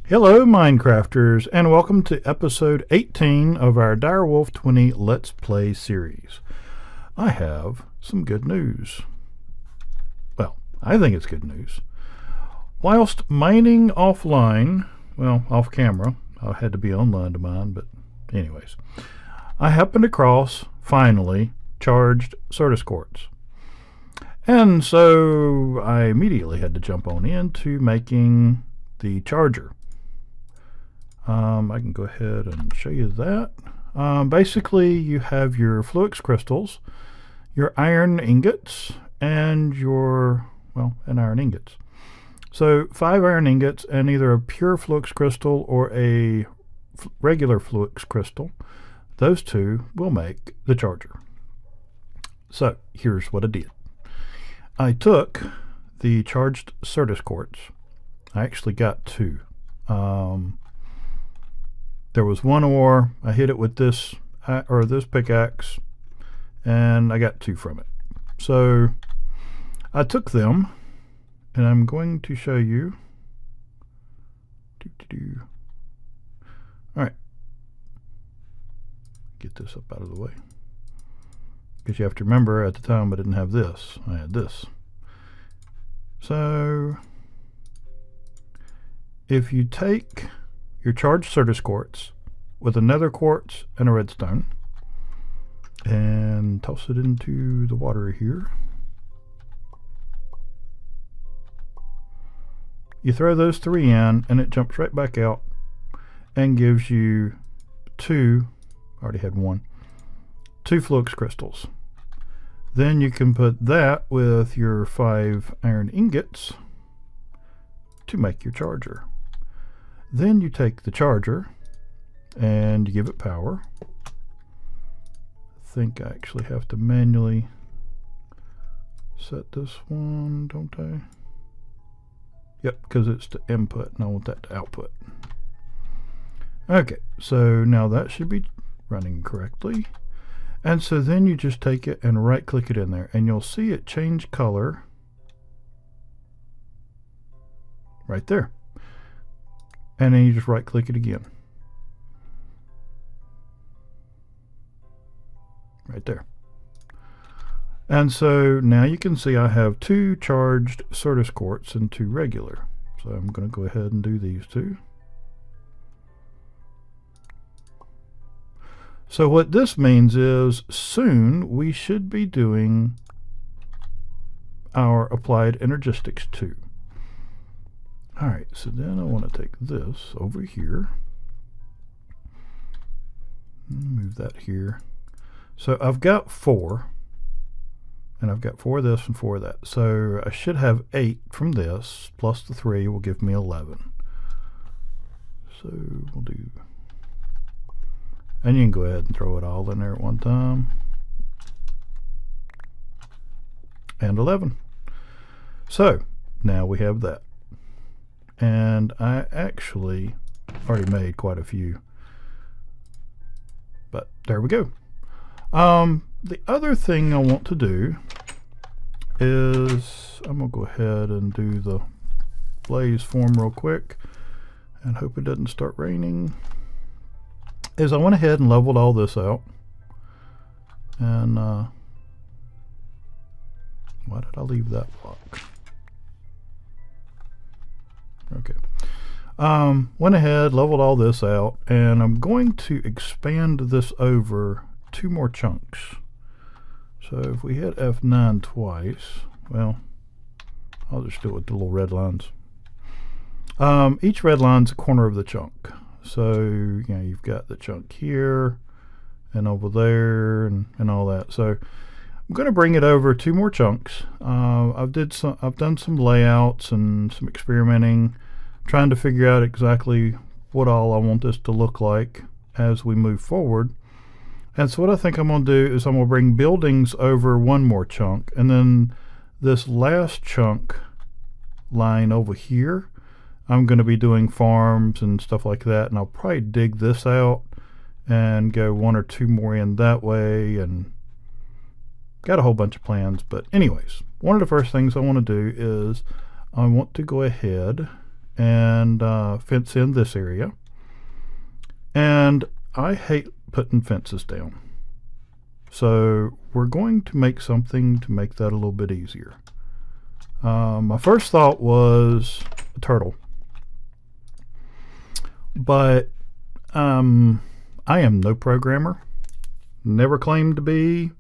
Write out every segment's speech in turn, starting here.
Hello Minecrafters, and welcome to episode 18 of our Direwolf 20 Let's Play series. I have some good news. Well, I think it's good news. Whilst mining offline, well, off camera, I had to be online to mine, but anyways, I happened across, finally, charged Certus Quartz. And so I immediately had to jump on into making the charger. I can go ahead and show you that. Basically, you have your Fluix crystals, your iron ingots, and iron ingots. So 5 iron ingots and either a pure Fluix crystal or a regular Fluix crystal. Those two will make the charger. So here's what I did. I took the charged Certus Quartz. I actually got 2. There was one ore. I hit it with this pickaxe, and I got 2 from it. So I took them, and I'm going to show you. All right, get this up out of the way, because you have to remember at the time I didn't have this. I had this. So if you take your charged Certus Quartz with a nether quartz and a redstone and toss it into the water here, you throw those 3 in and it jumps right back out and gives you 2, I already had 1, 2 Fluix crystals. Then you can put that with your 5 iron ingots to make your charger. Then you take the charger and you give it power. I think I actually have to manually set this one, don't I? Yep, because it's the input and I want that to output. Okay, so now that should be running correctly. And so then you just take it and right click it in there and you'll see it change color right there. And then you just right click it again. Right there. And so now you can see I have 2 charged Certus Quartz and 2 regular. So I'm going to go ahead and do these 2. So what this means is soon we should be doing our applied energistics 2. Alright, so then I want to take this over here. Move that here. So I've got 4. And I've got 4 of this and 4 of that. So I should have 8 from this, plus the 3 will give me 11. So we'll do... And you can go ahead and throw it all in there at one time. And 11. So now we have that. And I actually already made quite a few, but there we go. The other thing I want to do is I'm gonna go ahead and do the blaze form real quick and hope it doesn't start raining. Is I went ahead and leveled all this out, and why did I leave that block? Okay. Went ahead, leveled all this out, and I'm going to expand this over 2 more chunks. So if we hit F9 twice, well, I'll just do it with the little red lines. Each red line's a corner of the chunk. So, you know, you've got the chunk here and over there and all that. So I'm going to bring it over 2 more chunks. I've done some layouts and some experimenting, trying to figure out exactly what all I want this to look like as we move forward. And so what I think I'm going to do is I'm going to bring buildings over 1 more chunk, and then this last chunk line over here I'm going to be doing farms and stuff like that, and I'll probably dig this out and go 1 or 2 more in that way, and got a whole bunch of plans. But anyways, one of the first things I want to do is I want to go ahead and fence in this area. And I hate putting fences down. So we're going to make something to make that a little bit easier. My first thought was a turtle. But I am no programmer. Never claimed to be.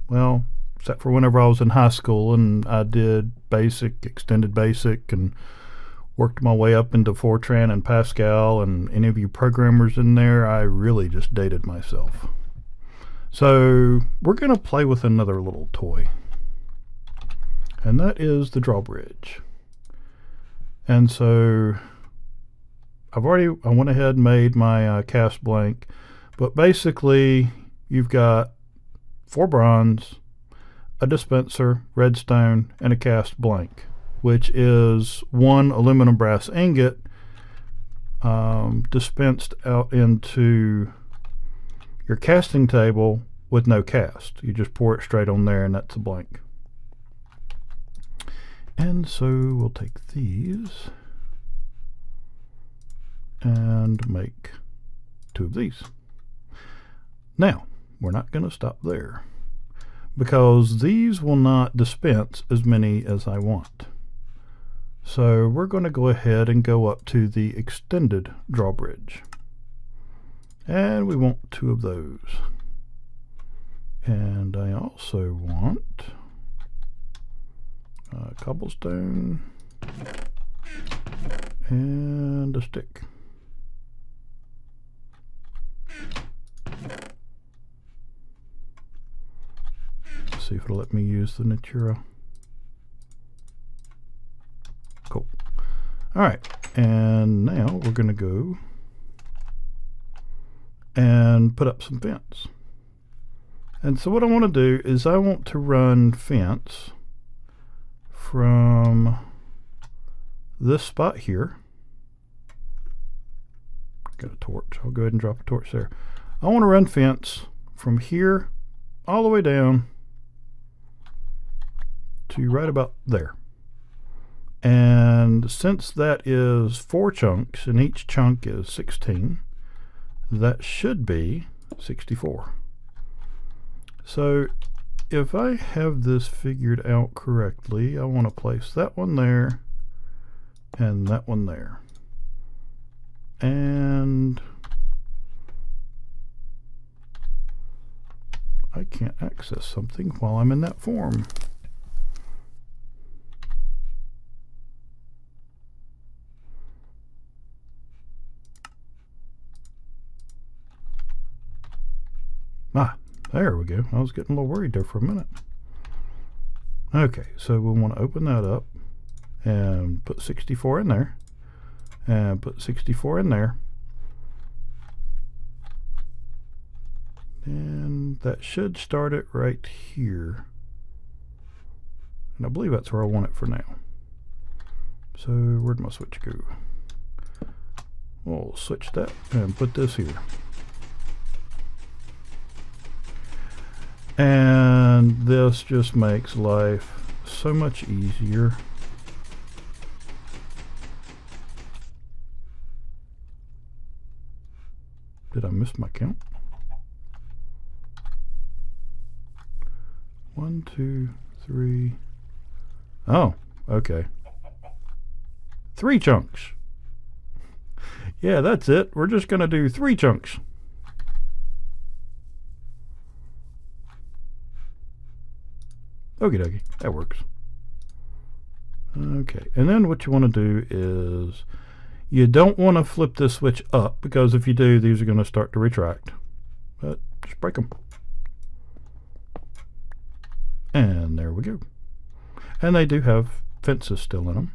Well, except for whenever I was in high school and I did basic, extended basic, and worked my way up into Fortran and Pascal, and any of you programmers in there, I really just dated myself. So we're going to play with another little toy, and that is the drawbridge. And so I went ahead and made my cast blank, but basically you've got 4 bronze, a dispenser, redstone, and a cast blank, which is 1 aluminum brass ingot dispensed out into your casting table with no cast. You just pour it straight on there and that's a blank. And so we'll take these and make 2 of these. Now, we're not going to stop there, because these will not dispense as many as I want. So we're going to go ahead and go up to the extended drawbridge. And we want 2 of those. And I also want cobblestone and a stick. Let's see if it'll let me use the Natura. Cool. Alright, and now we're going to go and put up some fence. And so what I want to do is I want to run fence from this spot here. Got a torch. I'll go ahead and drop a torch there. I want to run fence from here all the way down to right about there. And since that is 4 chunks and each chunk is 16, that should be 64. So if I have this figured out correctly, I want to place that one there and that one there. And I can't access something while I'm in that form. Ah, there we go. I was getting a little worried there for a minute. Okay, so we'll want to open that up and put 64 in there, and put 64 in there, and that should start it right here, and I believe that's where I want it for now. So where'd my switch go? We'll switch that and put this here. And this just makes life so much easier. Did I miss my count? 1, 2, 3. Oh, okay. 3 chunks. Yeah, that's it. We're just going to do 3 chunks. Okie dokie, that works. Okay, and then what you want to do is you don't want to flip this switch up, because if you do, these are going to start to retract. But just break them. And there we go. And they do have fences still in them.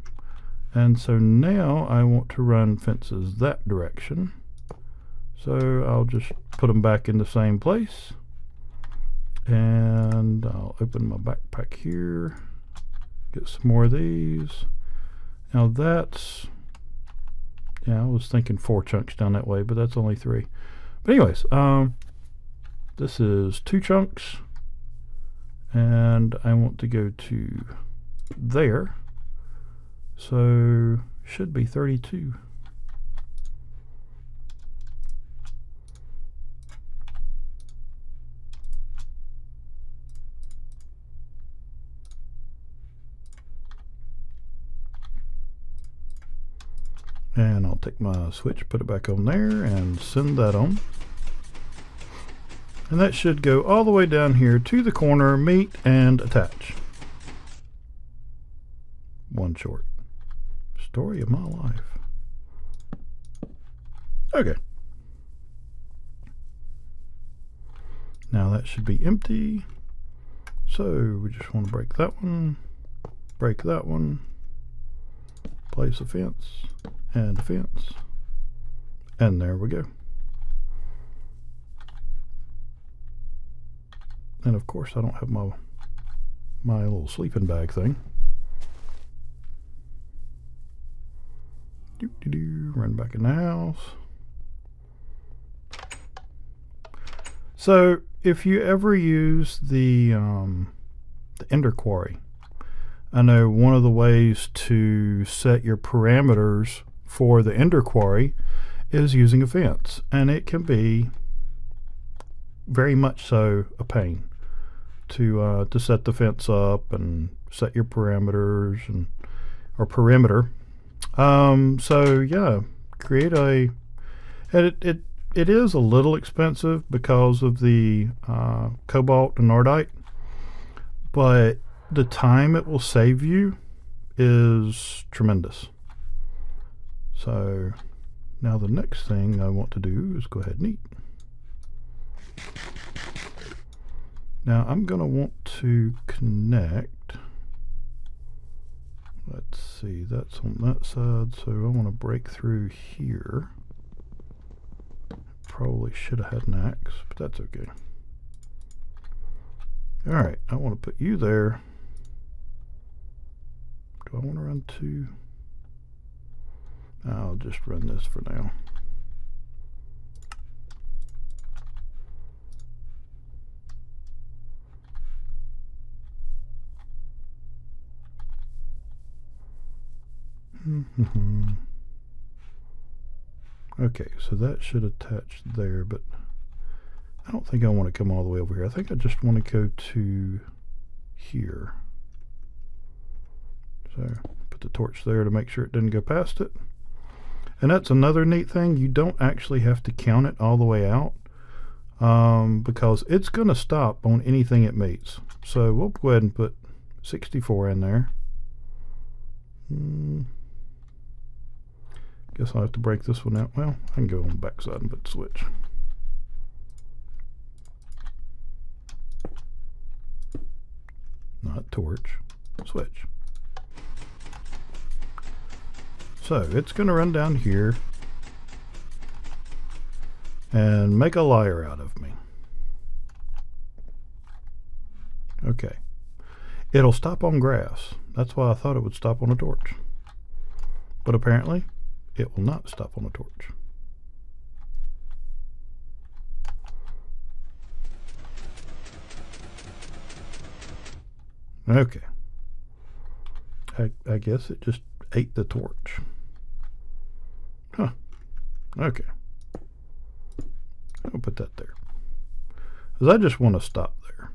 And so now I want to run fences that direction. So I'll just put them back in the same place. And I'll open my backpack here, get some more of these. Now that's, yeah, I was thinking 4 chunks down that way, but that's only 3. But anyways, this is 2 chunks, and I want to go to there. So should be 32. And I'll take my switch, put it back on there, and send that on. And that should go all the way down here to the corner, meet and attach. One short. Story of my life. Okay. Now that should be empty. So we just want to break that one, place a fence, and a fence. And there we go. And of course I don't have my little sleeping bag thing. Run back in the house. So if you ever use the Ender Quarry, I know one of the ways to set your parameters for the Ender Quarry is using a fence, and it can be very much so a pain to set the fence up and set your parameters or perimeter. So yeah, create a, and it is a little expensive because of the cobalt and nordite, but the time it will save you is tremendous. So now the next thing I want to do is go ahead and eat. Now I'm going to want to connect, let's see, that's on that side, so I want to break through here. Probably should have had an axe, but that's okay. Alright, I want to put you there. Do I want to run two? I'll just run this for now. Okay, so that should attach there, but I don't think I want to come all the way over here. I think I just want to go to here. So put the torch there to make sure it didn't go past it. And that's another neat thing. You don't actually have to count it all the way out because it's going to stop on anything it meets. So we'll go ahead and put 64 in there. Guess I'll have to break this one out. Well, I can go on the back side and put switch. Not torch, switch. So it's going to run down here and make a liar out of me. Okay. It'll stop on grass. That's why I thought it would stop on a torch. But apparently it will not stop on a torch. Okay. I guess it just ate the torch. Huh. Okay. I'll put that there. Because I just want to stop there.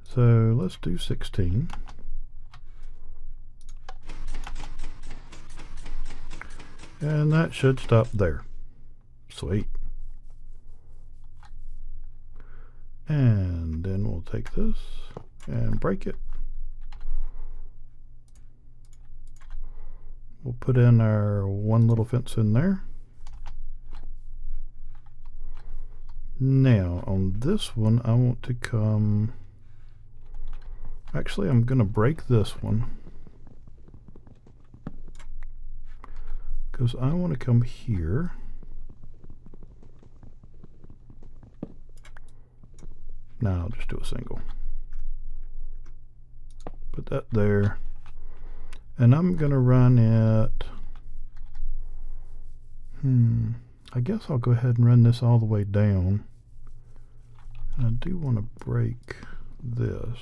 So let's do 16. And that should stop there. Sweet. And then we'll take this and break it. We'll put in our one little fence in there. Now on this one I want to come, actually I'm going to break this one because I want to come here. Now I'll just do a single. Put that there. And I'm going to run it, I guess I'll go ahead and run this all the way down. And I do want to break this.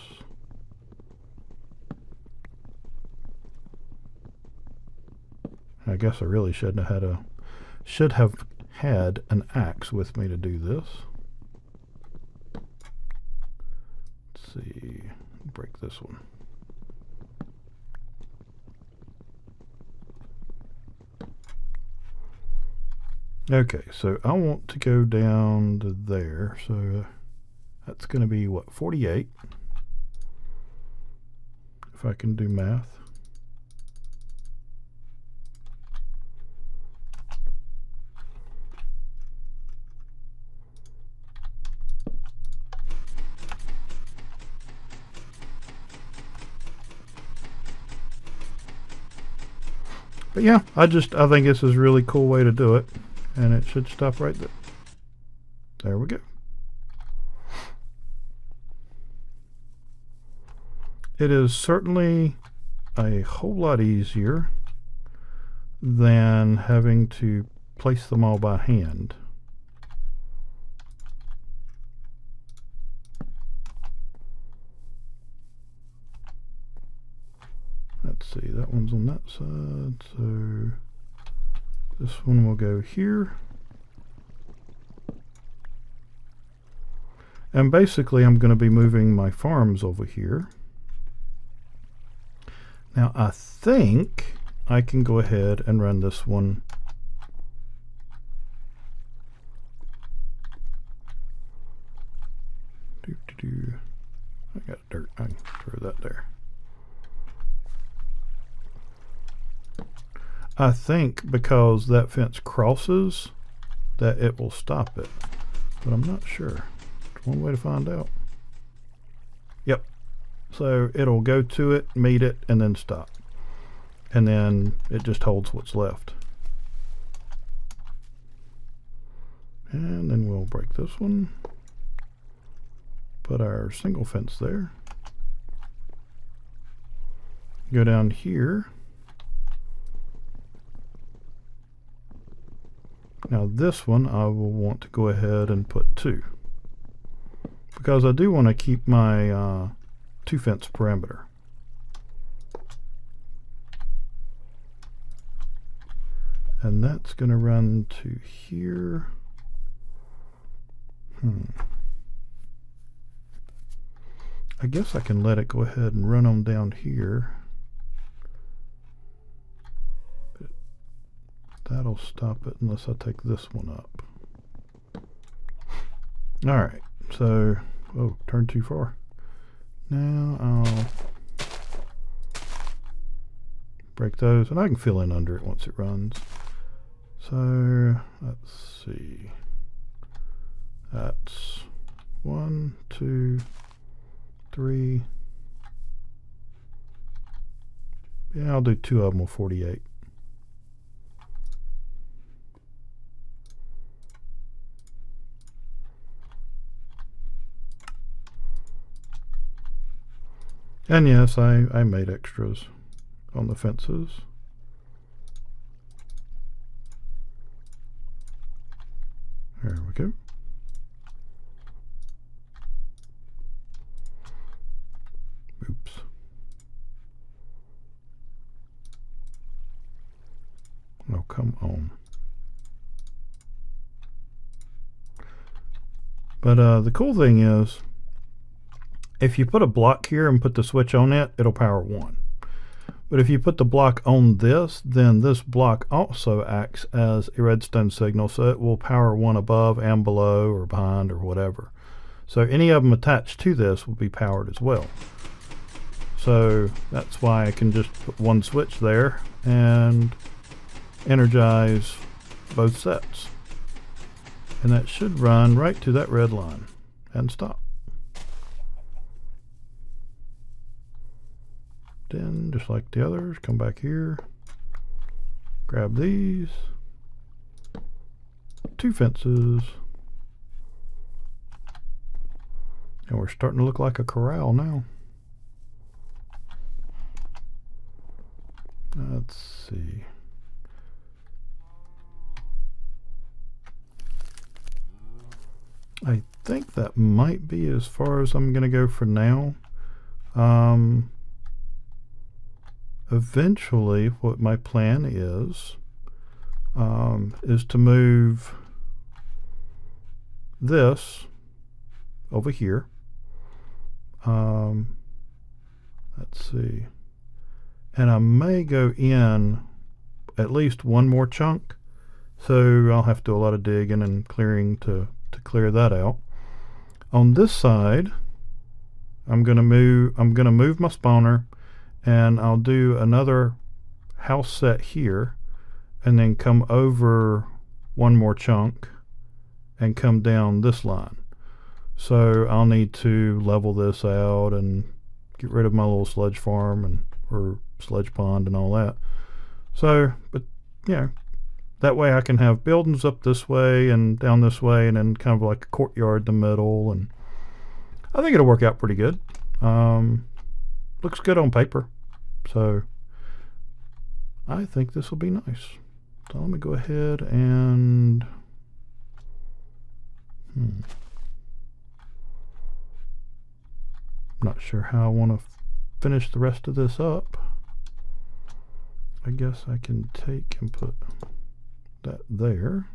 I guess I really should have had an axe with me to do this. Let's see, break this one. Okay, so I want to go down to there, so that's going to be what, 48, if I can do math. But yeah, I think this is a really cool way to do it, and it should stop right there. There we go. It is certainly a whole lot easier than having to place them all by hand. Let's see, that one's on that side, so this one will go here. And basically I'm going to be moving my farms over here. Now I think I can go ahead and run this one I got dirt, I can throw that there. I think because that fence crosses that it will stop it, but I'm not sure. There's one way to find out. Yep. So it'll go to it, meet it, and then stop. And then it just holds what's left. And then we'll break this one. Put our single fence there. Go down here. Now this one I will want to go ahead and put 2, because I do want to keep my 2 fence perimeter. And that's going to run to here. I guess I can let it go ahead and run on down here. That'll stop it unless I take this one up. Alright, so, oh, turned too far. Now I'll break those, and I can fill in under it once it runs. So, let's see. That's 1, 2, 3. Yeah, I'll do 2 of them with 48. And yes, I made extras on the fences. There we go. Oops. Oh, come on. But the cool thing is, if you put a block here and put the switch on it, it'll power 1. But if you put the block on this, then this block also acts as a redstone signal, so it will power 1 above and below or behind or whatever. So any of them attached to this will be powered as well. So that's why I can just put 1 switch there and energize both sets. And that should run right to that red line and stop. Then, just like the others, come back here, grab these, 2 fences, and we're starting to look like a corral now. Let's see. I think that might be as far as I'm going to go for now. Eventually, what my plan is is to move this over here. Let's see. And I may go in at least one more chunk. So I'll have to do a lot of digging and clearing to clear that out. On this side, I'm gonna move my spawner, and I'll do another house set here, and then come over one more chunk and come down this line. So I'll need to level this out and get rid of my little sludge farm and or sludge pond and all that. So, but you know, that way I can have buildings up this way and down this way, and then kind of like a courtyard in the middle, and I think it'll work out pretty good. Looks good on paper, so I think this will be nice. So let me go ahead and not sure how I want to finish the rest of this up. I guess I can take and put that there.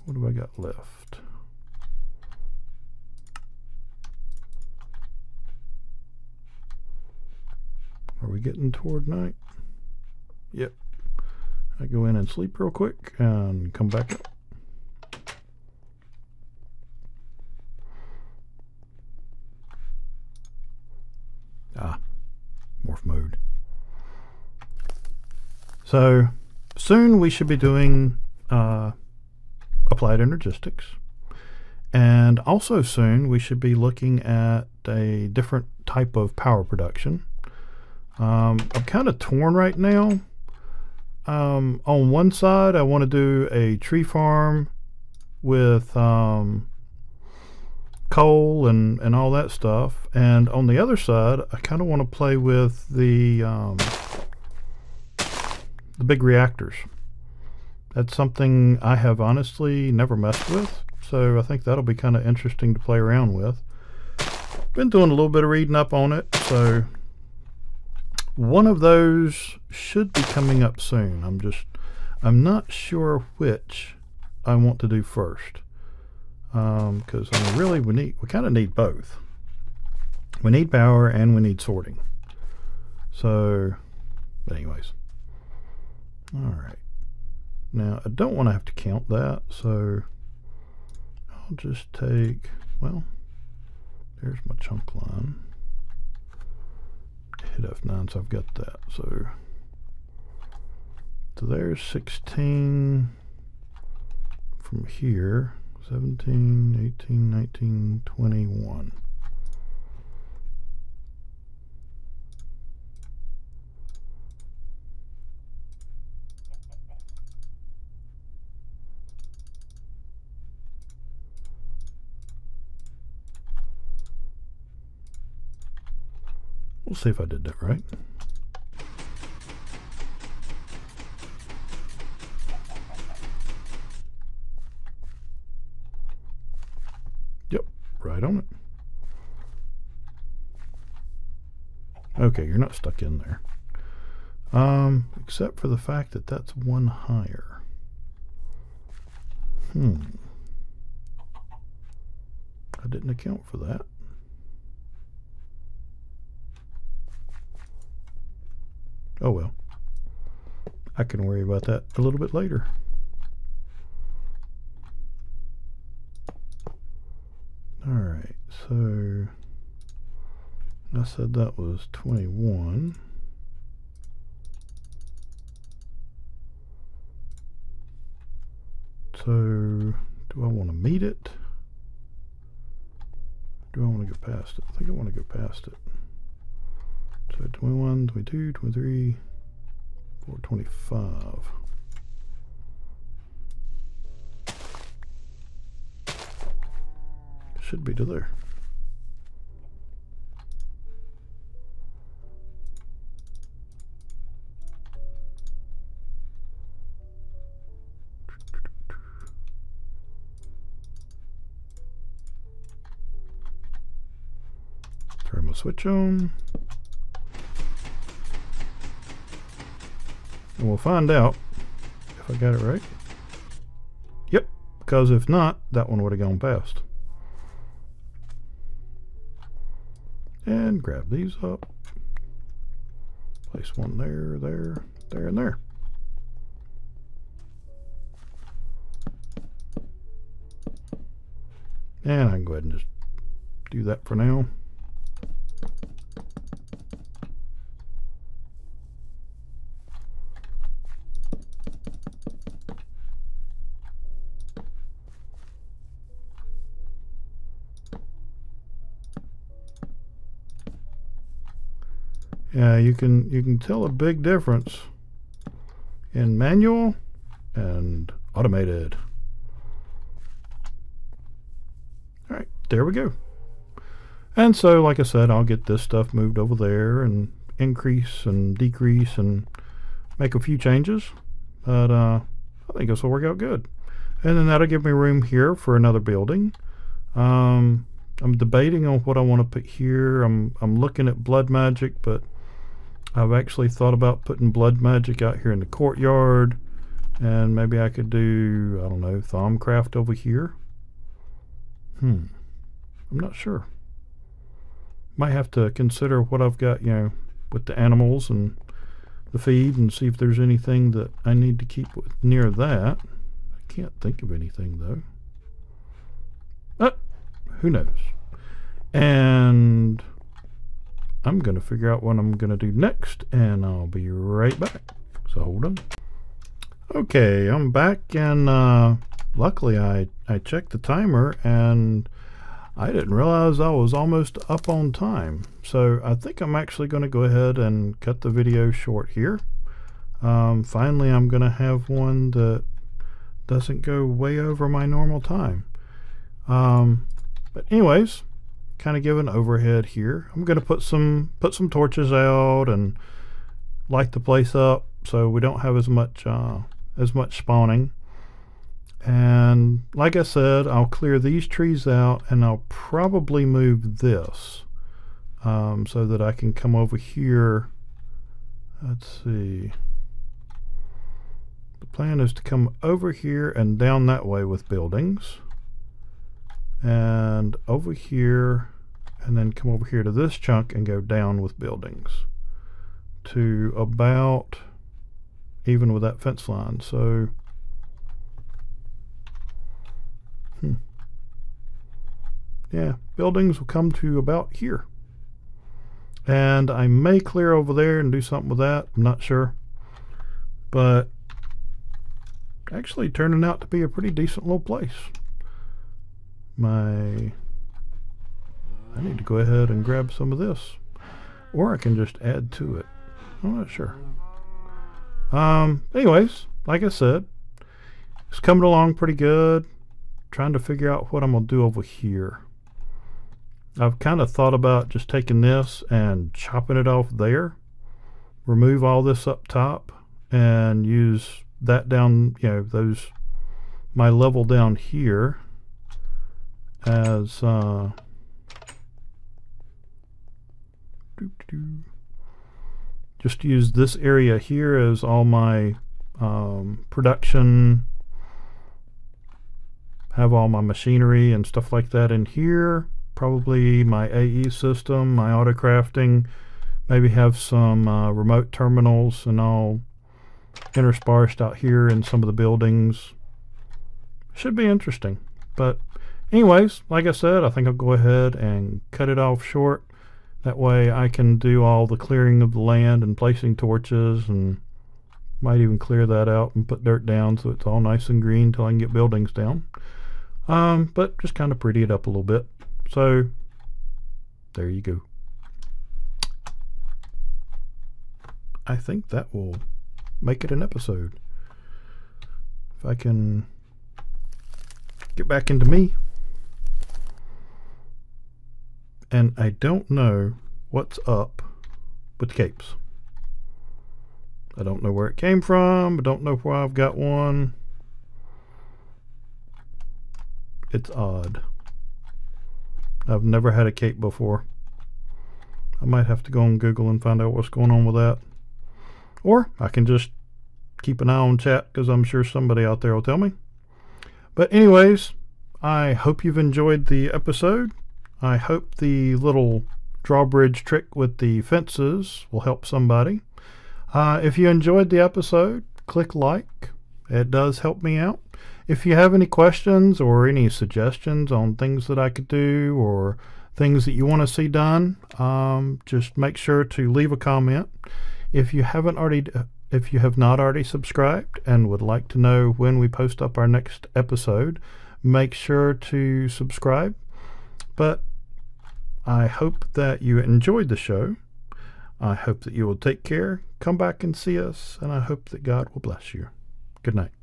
What do I got left? Are we getting toward night? Yep. I go in and sleep real quick and come back up. Morph mode. So soon we should be doing applied energistics, and also soon we should be looking at a different type of power production. I'm kind of torn right now. On one side I want to do a tree farm with coal and all that stuff, and on the other side I kind of want to play with the big reactors. That's something I have honestly never messed with, so I think that'll be kind of interesting to play around with. Been doing a little bit of reading up on it, so one of those should be coming up soon. I'm not sure which I want to do first. Because I mean, really we kind of need both. We need power and we need sorting. So, but anyways, all right. Now I don't want to have to count that, so I'll just take, well, there's my chunk line. Hit F9, so I've got that. So there's 16 from here. 17, 18, 19, 21. We'll see if I did that right. Right on it. Okay, you're not stuck in there. Except for the fact that that's one higher. I didn't account for that. Oh well. I can worry about that a little bit later. Alright, so I said that was 21. So do I want to meet it? Do I want to go past it? I think I want to go past it. So 21, 22, 23, 24, 25. Should be to there. Turn my switch on. And we'll find out if I got it right. Yep, because if not, that one would have gone past. And grab these up. Place one there, there, there, and there. And I can go ahead and just do that for now. Yeah, you can tell a big difference in manual and automated. All right, there we go. And so, like I said, I'll get this stuff moved over there and increase and decrease and make a few changes. But I think this will work out good. And then that'll give me room here for another building. I'm debating on what I want to put here. I'm looking at blood magic, but I've actually thought about putting blood magic out here in the courtyard, and maybe I could do, I don't know, Thaumcraft over here. I'm not sure. Might have to consider what I've got, you know, with the animals and the feed, and see if there's anything that I need to keep near that. I can't think of anything though. Who knows? And I'm going to figure out what I'm going to do next, and I'll be right back. So hold on. Okay, I'm back, and luckily I checked the timer, and I didn't realize I was almost up on time. So I think I'm actually going to go ahead and cut the video short here. Finally, I'm going to have one that doesn't go way over my normal time. But anyways, kind of give an overhead here. I'm going to put some torches out and light the place up so we don't have as much spawning. And like I said, I'll clear these trees out, and I'll probably move this so that I can come over here. Let's see. The plan is to come over here and down that way with buildings, and over here, and then come over here to this chunk and go down with buildings to about even with that fence line. So yeah, buildings will come to about here, and I may clear over there and do something with that. I'm not sure, but actually turning out to be a pretty decent little place. I need to go ahead and grab some of this, or I can just add to it. I'm not sure. Anyways, like I said, it's coming along pretty good. Trying to figure out what I'm gonna do over here. I've kind of thought about just taking this and chopping it off there, remove all this up top, and use that down, you know, my level down here as just use this area here as all my production, have all my machinery and stuff like that in here, probably my AE system, my auto crafting, maybe have some remote terminals and all interspersed out here in some of the buildings. Should be interesting. But anyways, like I said, I think I'll go ahead and cut it off short. That way I can do all the clearing of the land and placing torches, and might even clear that out and put dirt down so it's all nice and green till I can get buildings down. But just kind of pretty it up a little bit. So there you go. I think that will make it an episode. If I can get back into me. And I don't know what's up with capes. I don't know where it came from. I don't know why I've got one. It's odd. I've never had a cape before. I might have to go on Google and find out what's going on with that. Or I can just keep an eye on chat because I'm sure somebody out there will tell me. But anyways, I hope you've enjoyed the episode. I hope the little drawbridge trick with the fences will help somebody. If you enjoyed the episode, click like. It does help me out. If you have any questions or any suggestions on things that I could do or things that you want to see done, just make sure to leave a comment. If you have not already subscribed and would like to know when we post up our next episode, make sure to subscribe. But I hope that you enjoyed the show. I hope that you will take care, come back and see us, and I hope that God will bless you. Good night.